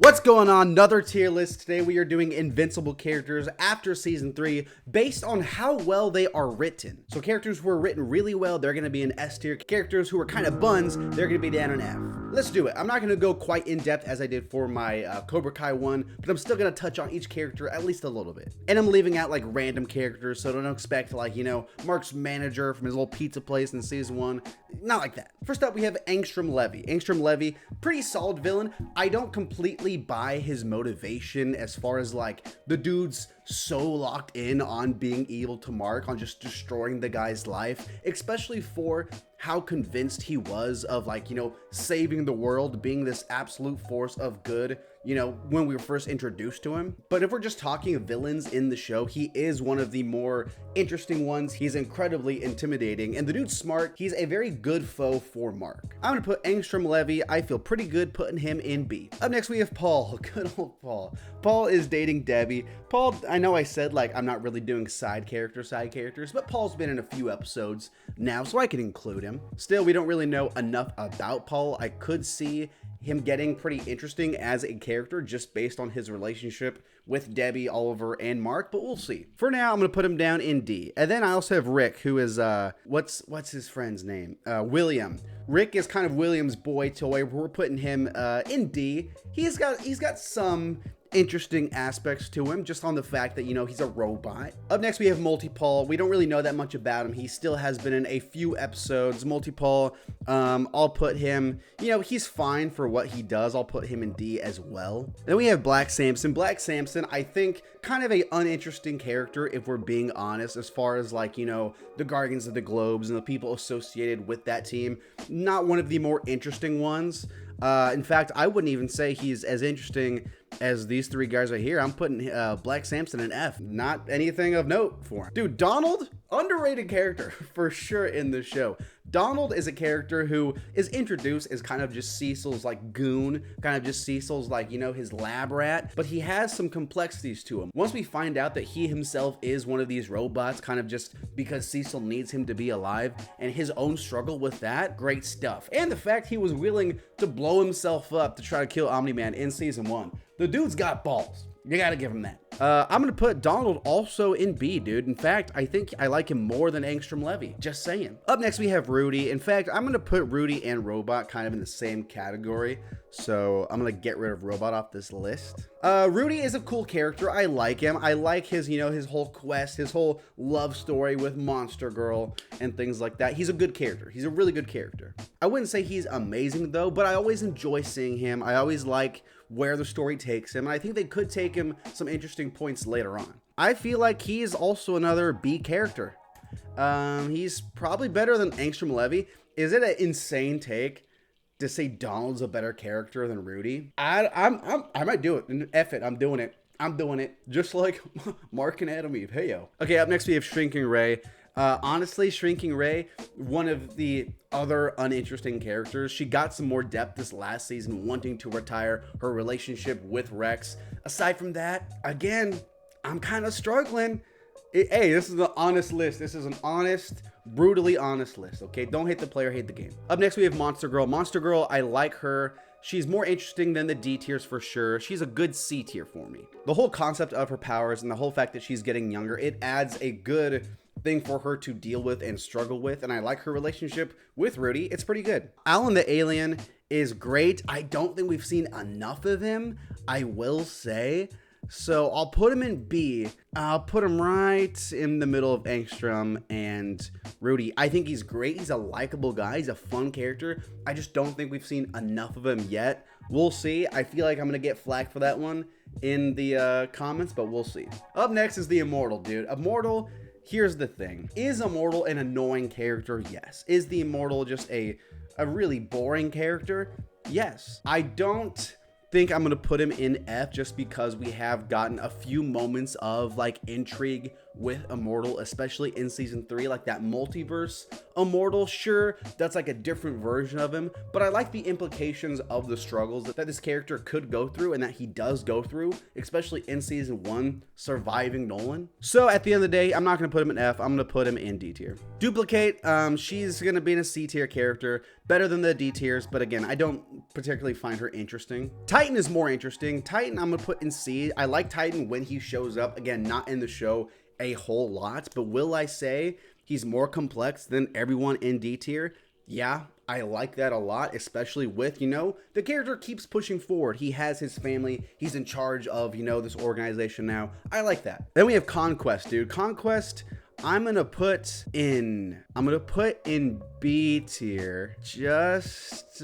What's going on? Another tier list. Today we are doing Invincible characters after Season 3 based on how well they are written. So characters who are written really well, they're going to be an S tier. Characters who are kind of buns, they're going to be down an F. Let's do it. I'm not going to go quite in depth as I did for my Cobra Kai one, but I'm still going to touch on each character at least a little bit. And I'm leaving out like random characters, so don't expect like, you know, Mark's manager from his little pizza place in Season 1. Not like that. First up, we have Angstrom Levy. Angstrom Levy, pretty solid villain. I don't completely buy his motivation as far as like the dude's so locked in on being evil to Mark, on just destroying the guy's life, especially for how convinced he was of like, you know, saving the world, being this absolute force of good, you know, when we were first introduced to him. But if we're just talking villains in the show, he is one of the more interesting ones. He's incredibly intimidating, and the dude's smart. He's a very good foe for Mark. I'm gonna put Angstrom Levy. I feel pretty good putting him in B. Up next, we have Paul. Good old Paul. Paul is dating Debbie. Paul, I know I said like I'm not really doing side characters, but Paul's been in a few episodes now, so I can include him. Still, we don't really know enough about Paul. I could see him getting pretty interesting as a character just based on his relationship with Debbie, Oliver, and Mark, but we'll see. For now, I'm gonna put him down in D. And then I also have Rick, who is what's his friend's name? William. Rick is kind of William's boy toy. We're putting him in D. He's got some interesting aspects to him, just on the fact that, you know, he's a robot. Up next, we have Multi-Paul. We don't really know that much about him. He still has been in a few episodes. Multi-Paul, I'll put him, you know, he's fine for what he does. I'll put him in D as well. Then we have Black Samson. Black Samson, I think, kind of a uninteresting character, if we're being honest, as far as like, you know, the Guardians of the Globes and the people associated with that team. Not one of the more interesting ones. In fact, I wouldn't even say he's as interesting as these three guys right here. I'm putting Black Samson in F. Not anything of note for him. Dude, Donald, underrated character for sure in the show. Donald is a character who is introduced as kind of just Cecil's like goon, kind of just Cecil's like, you know, his lab rat, but he has some complexities to him. Once we find out that he himself is one of these robots, kind of just because Cecil needs him to be alive, and his own struggle with that, great stuff. And the fact he was willing to blow himself up to try to kill Omni-Man in Season 1. The dude's got balls. You gotta give him that. I'm gonna put Donald also in B, dude. In fact, I think I like him more than Angstrom Levy. Just saying. Up next, we have Rudy. In fact, I'm gonna put Rudy and Robot kind of in the same category. So I'm gonna get rid of Robot off this list. Rudy is a cool character. I like him. I like his, you know, his whole quest, his whole love story with Monster Girl and things like that. He's a good character. He's a really good character. I wouldn't say he's amazing though, but I always enjoy seeing him. I always like where the story takes him, and I think they could take him some interesting points later on. I feel like he is also another B character. He's probably better than Angstrom Levy. Is it an insane take to say Donald's a better character than Rudy? I might do it. F it, I'm doing it. I'm doing it. Just like Mark and Adam Eve. Hey yo. Okay, up next we have Shrinking Ray. Honestly, Shrinking Ray, one of the other uninteresting characters. She got some more depth this last season, wanting to retire, her relationship with Rex. Aside from that, again, I'm kind of struggling. Hey, this is an honest list. This is an honest, brutally honest list, okay? Don't hate the player, hate the game. Up next, we have Monster Girl. Monster Girl, I like her. She's more interesting than the D tiers for sure. She's a good C tier for me. The whole concept of her powers and the whole fact that she's getting younger, it adds a good thing for her to deal with and struggle with, and I like her relationship with Rudy. It's pretty good. Alan the Alien is great. I don't think we've seen enough of him, I will say, so I'll put him in B. I'll put him right in the middle of Angstrom and Rudy. I think he's great. He's a likable guy. He's a fun character. I just don't think we've seen enough of him yet. We'll see. I feel like I'm gonna get flack for that one in the comments, but we'll see. Up next is the Immortal, dude. Immortal, here's the thing. Is Immortal an annoying character? Yes. Is the Immortal just a really boring character? Yes. I don't think I'm going to put him in F just because we have gotten a few moments of like intrigue with Immortal, especially in season 3, like that multiverse Immortal. Sure, that's like a different version of him, but I like the implications of the struggles that this character could go through and that he does go through, especially in season 1, surviving Nolan. So at the end of the day, I'm not going to put him in F. I'm going to put him in D tier. Duplicate, she's going to be in a C tier character, better than the D tiers, but again, I don't particularly find her interesting. Titan is more interesting. Titan, I'm going to put in C. I like Titan when he shows up. Again, not in the show a whole lot, but will I say he's more complex than everyone in D tier? Yeah, I like that a lot, especially with, the character keeps pushing forward. He has his family. He's in charge of, this organization now. I like that. Then we have Conquest, dude. Conquest, I'm going to put in B tier just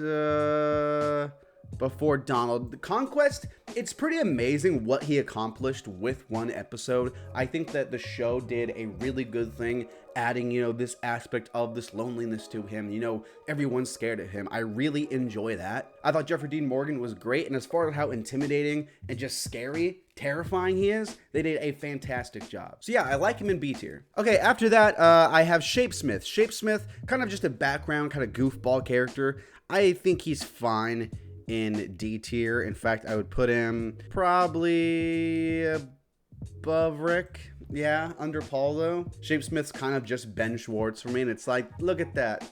before Donald. The Conquest, it's pretty amazing what he accomplished with one episode. I think that the show did a really good thing adding, this aspect of this loneliness to him. Everyone's scared of him. I really enjoy that. I thought Jeffrey Dean Morgan was great, and as far as how intimidating and just scary, terrifying he is, they did a fantastic job. So yeah, I like him in B tier. Okay, after that, I have Shapesmith. Shapesmith, kind of just a background, kind of goofball character. I think he's fine in D tier. In fact, I would put him probably above Rick. Yeah, under Paul though. Shapesmith's kind of just Ben Schwartz for me, and it's like, look at that.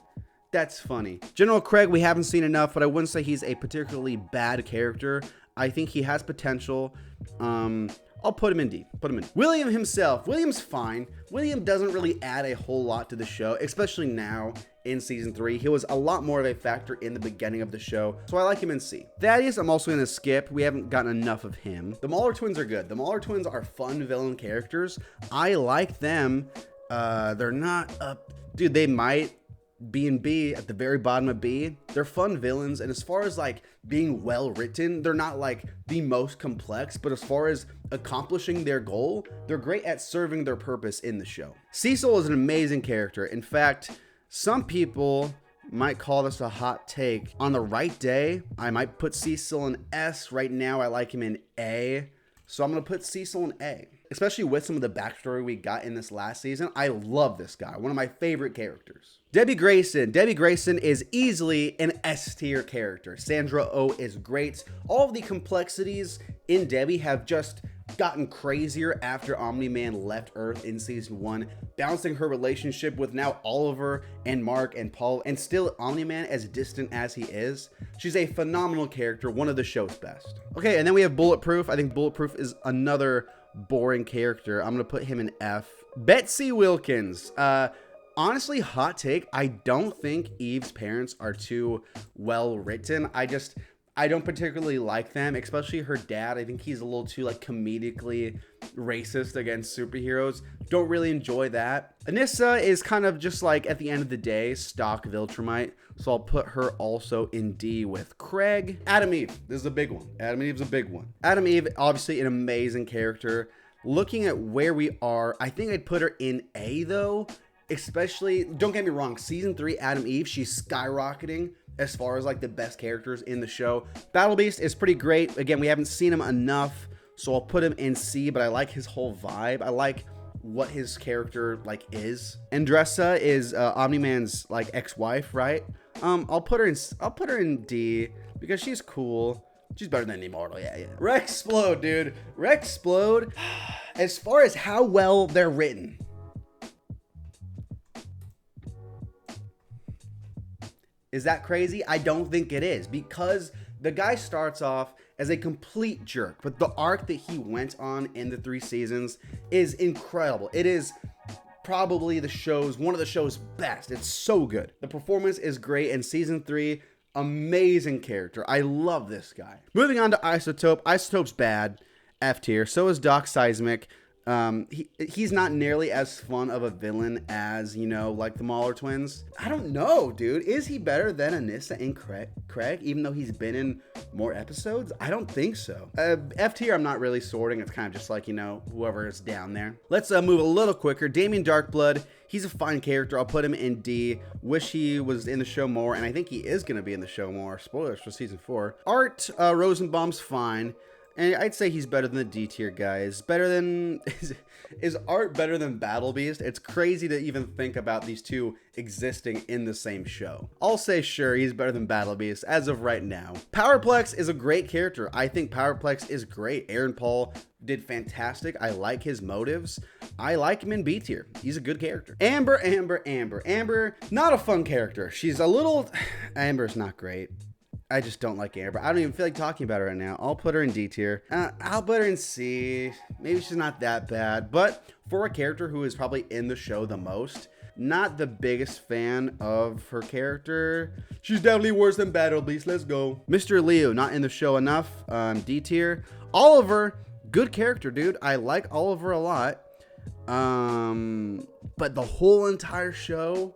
That's funny. General Craig, we haven't seen enough, but I wouldn't say he's a particularly bad character. I think he has potential. I'll put him in D. William himself. William's fine. William doesn't really add a whole lot to the show, especially now in season 3. He was a lot more of a factor in the beginning of the show, so I like him in C. Thaddeus, I'm also going to skip. We haven't gotten enough of him. The Mauler twins are good. The Mauler twins are fun villain characters. I like them. They're not up. Dude, they might be in B, at the very bottom of B. They're fun villains, and as far as like being well written, they're not like the most complex, but as far as accomplishing their goal, they're great at serving their purpose in the show. Cecil is an amazing character. In fact, some people might call this a hot take. On the right day, I might put Cecil in S. Right now, I like him in A. So I'm going to put Cecil in A. Especially with some of the backstory we got in this last season. I love this guy. One of my favorite characters. Debbie Grayson. Debbie Grayson is easily an S tier character. Sandra Oh is great. All of the complexities in Debbie have just gotten crazier after Omni-Man left Earth in season 1, balancing her relationship with now Oliver and Mark and Paul, and still Omni-Man as distant as he is. She's a phenomenal character, one of the show's best. Okay, and then we have Bulletproof. I think Bulletproof is another boring character. I'm gonna put him in F. Betsy Wilkins. Honestly, hot take, I don't think Eve's parents are too well written. I don't particularly like them, especially her dad. I think he's a little too like comedically racist against superheroes. Don't really enjoy that. Anissa is kind of just like, at the end of the day, stock Viltrumite. So I'll put her also in D with Craig. Adam Eve, this is a big one. Adam Eve's a big one. Adam Eve, obviously an amazing character. Looking at where we are, I think I'd put her in A though. Especially, don't get me wrong, season 3 Adam Eve, she's skyrocketing as far as like the best characters in the show. Battle Beast is pretty great. Again, we haven't seen him enough, so I'll put him in C, but I like his whole vibe. I like what his character like is. Andressa is Omni-Man's like ex-wife, right? I'll put her in D because she's cool. She's better than Immortal, yeah. Rexplode, dude. Rexplode, as far as how well they're written, is that crazy? I don't think it is, because the guy starts off as a complete jerk, but the arc that he went on in the 3 seasons is incredible. It is probably one of the show's best. It's so good. The performance is great in season 3. Amazing character. I love this guy. Moving on to Isotope. Isotope's bad. F tier. So is Doc Seismic. He's not nearly as fun of a villain as, like the Mauler twins. I don't know, dude. Is he better than Anissa and Craig, even though he's been in more episodes? I don't think so. F tier, I'm not really sorting. It's kind of just like, whoever is down there. Let's move a little quicker. Damien Darkblood. He's a fine character. I'll put him in D. Wish he was in the show more, and I think he is going to be in the show more. Spoilers for season 4. Art Rosenbaum's fine. And I'd say he's better than the D tier guys. Better than is art better than Battle Beast? It's crazy to even think about these two existing in the same show. I'll say sure, he's better than Battle Beast as of right now. Powerplex is a great character. I think Powerplex is great. Aaron Paul did fantastic. I like his motives. I like him in B tier. He's a good character. Amber, not a fun character. She's a little, Amber's not great. I just don't like Amber. I don't even feel like talking about her right now. I'll put her in D tier. I'll put her in C. Maybe she's not that bad, but for a character who is probably in the show the most, not the biggest fan of her character. She's definitely worse than Battle Beast. Let's go. Mr. Leo, not in the show enough. D tier. Oliver, good character, dude. I like Oliver a lot. But the whole entire show,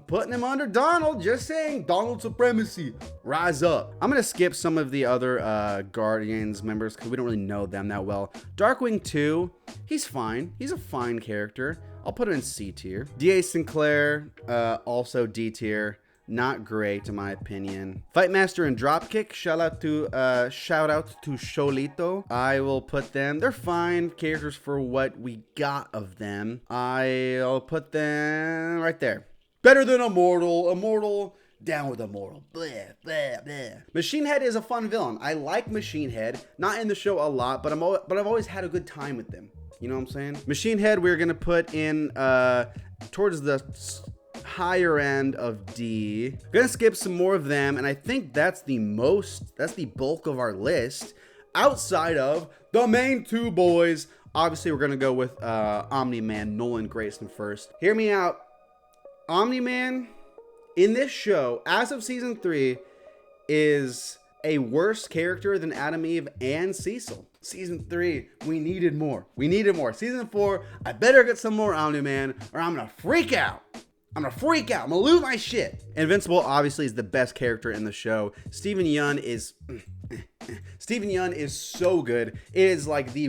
putting him under Donald. Just saying, Donald supremacy, rise up. I'm gonna skip some of the other Guardians members because we don't really know them that well. Darkwing 2, he's fine. He's a fine character. I'll put it in C tier. D.A. Sinclair, also D tier. Not great in my opinion. Fightmaster and Dropkick, shout out to Sholito. I will put them, they're fine characters for what we got of them. I'll put them right there. Better than Immortal, down with Immortal. Bleh, bleh, bleh. Machine Head is a fun villain. I like Machine Head, not in the show a lot, but I've always had a good time with them. You know what I'm saying? Machine Head, we're gonna put in towards the higher end of D. Gonna skip some more of them, and I think that's the bulk of our list outside of the main two boys. Obviously we're gonna go with Omni-Man, Nolan Grayson first. Hear me out. Omni-Man in this show as of season 3 is a worse character than Adam Eve and Cecil. Season 3, we needed more. Season 4, I better get some more Omni-Man or I'm gonna freak out. I'm gonna lose my shit. Invincible obviously is the best character in the show. Steven Yeun is so good. It is like the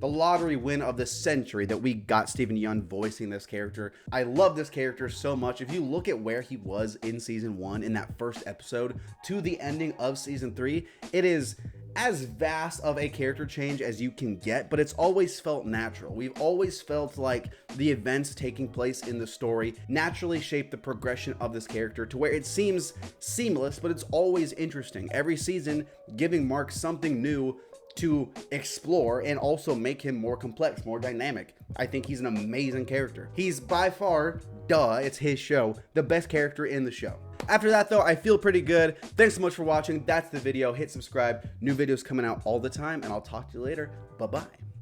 lottery win of the century that we got Steven Yeun voicing this character. I love this character so much. If you look at where he was in season 1 in that first episode to the ending of season 3, it is as vast of a character change as you can get, but it's always felt natural. We've always felt like the events taking place in the story naturally shape the progression of this character to where it seems seamless, but it's always interesting. Every season giving Mark something new to explore and also make him more complex, more dynamic. I think he's an amazing character. He's by far, it's his show, the best character in the show. After that though, I feel pretty good. Thanks so much for watching. That's the video. Hit subscribe. New videos coming out all the time, and I'll talk to you later. Bye-bye.